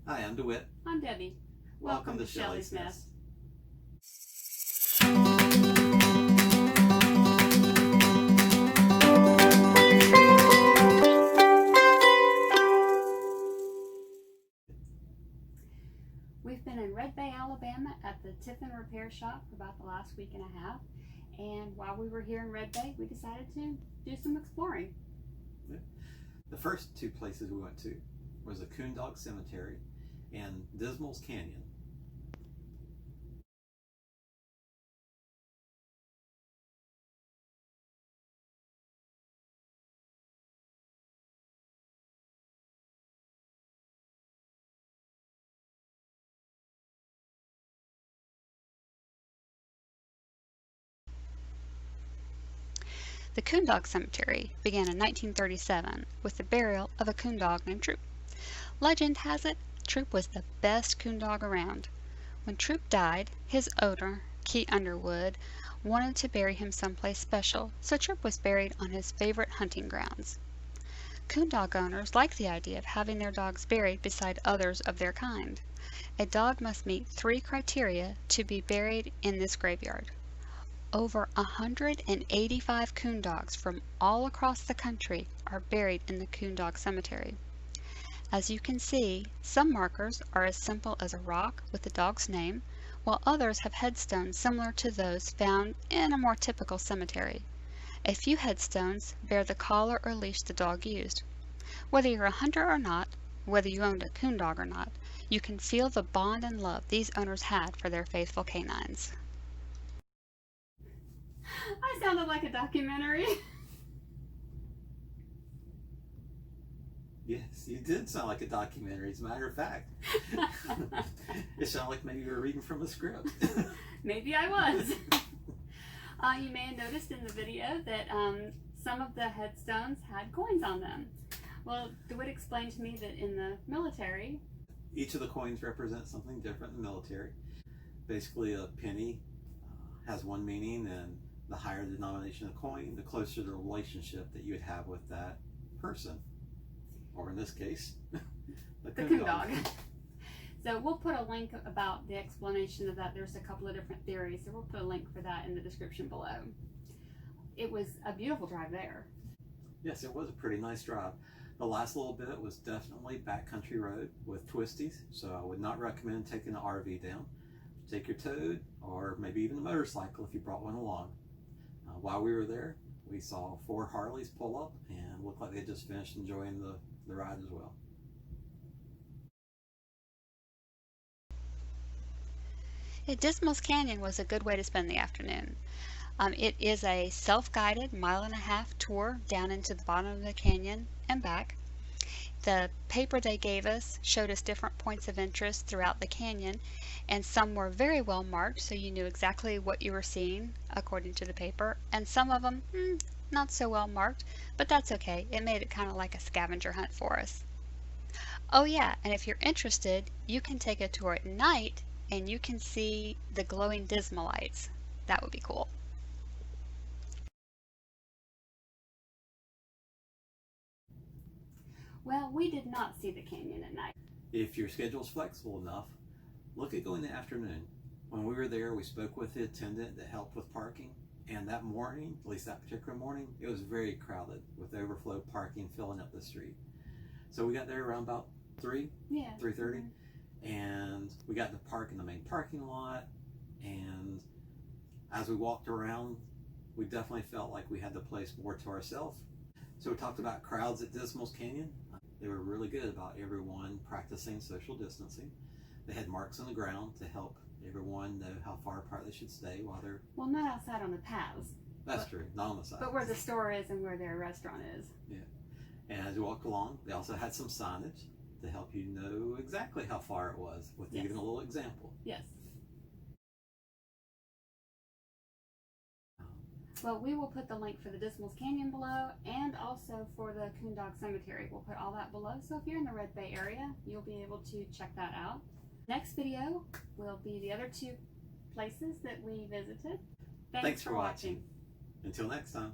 Hi, I'm DeWitt. I'm Debbie. Welcome to Shelly's Nest. We've been in Red Bay, Alabama at the Tiffin repair shop for about the last week and a half. And while we were here in Red Bay, we decided to do some exploring. Yeah. The first two places we went to was the Coon Dog Cemetery and Dismals Canyon. The Coon Dog Cemetery began in 1937 with the burial of a coon dog named Troop. Legend has it, Troop was the best coon dog around. When Troop died, his owner, Keith Underwood, wanted to bury him someplace special, so Troop was buried on his favorite hunting grounds. Coon dog owners like the idea of having their dogs buried beside others of their kind. A dog must meet 3 criteria to be buried in this graveyard. Over 185 coon dogs from all across the country are buried in the Coon Dog Cemetery. As you can see, some markers are as simple as a rock with the dog's name, while others have headstones similar to those found in a more typical cemetery. A few headstones bear the collar or leash the dog used. Whether you're a hunter or not, whether you owned a coon dog or not, you can feel the bond and love these owners had for their faithful canines. I sounded like a documentary. Yes, you did sound like a documentary, as a matter of fact. It sounded like maybe you were reading from a script. Maybe I was. You may have noticed in the video that some of the headstones had coins on them. Well, DeWitt explained to me that in the military, each of the coins represents something different in the military. Basically, a penny has one meaning, and the higher the denomination of the coin, the closer the relationship that you would have with that person. Or in this case, the coon dog. So we'll put a link about the explanation of that. There's a couple of different theories, so we'll put a link for that in the description below. It was a beautiful drive there. Yes, it was a pretty nice drive. The last little bit was definitely backcountry road with twisties, so I would not recommend taking an RV down. Take your toad or maybe even a motorcycle if you brought one along. While we were there, we saw 4 Harleys pull up and looked like they just finished enjoying the ride as well. Dismals Canyon was a good way to spend the afternoon. It is a self-guided 1.5-mile tour down into the bottom of the canyon and back. The paper they gave us showed us different points of interest throughout the canyon, and some were very well marked, so you knew exactly what you were seeing according to the paper, and some of them not so well marked, but that's okay. It made it kind of like a scavenger hunt for us. Oh yeah, and if you're interested, you can take a tour at night and you can see the glowing dismal lights. That would be cool. Well, we did not see the canyon at night. If your schedule is flexible enough, look at going in the afternoon. When we were there, we spoke with the attendant that helped with parking, and that morning, at least that particular morning, it was very crowded with overflow parking filling up the street. So we got there around about 3:30, Mm-hmm. and we got to park in the main parking lot, and as we walked around, we definitely felt like we had the place more to ourselves. So we talked about crowds at Dismals Canyon. They were really good about everyone practicing social distancing. They had marks on the ground to help everyone know how far apart they should stay while they're... Well, not outside on the paths. That's true, not on the side. But where the store is and where their restaurant is. Yeah. And as you walked along, they also had some signage to help you know exactly how far it was, with Yes. even a little example. Yes. Well, we will put the link for the Dismals Canyon below, and also for the Coon Dog Cemetery. We'll put all that below, so if you're in the Red Bay area, you'll be able to check that out. Next video will be the other 2 places that we visited. Thanks for watching. Until next time.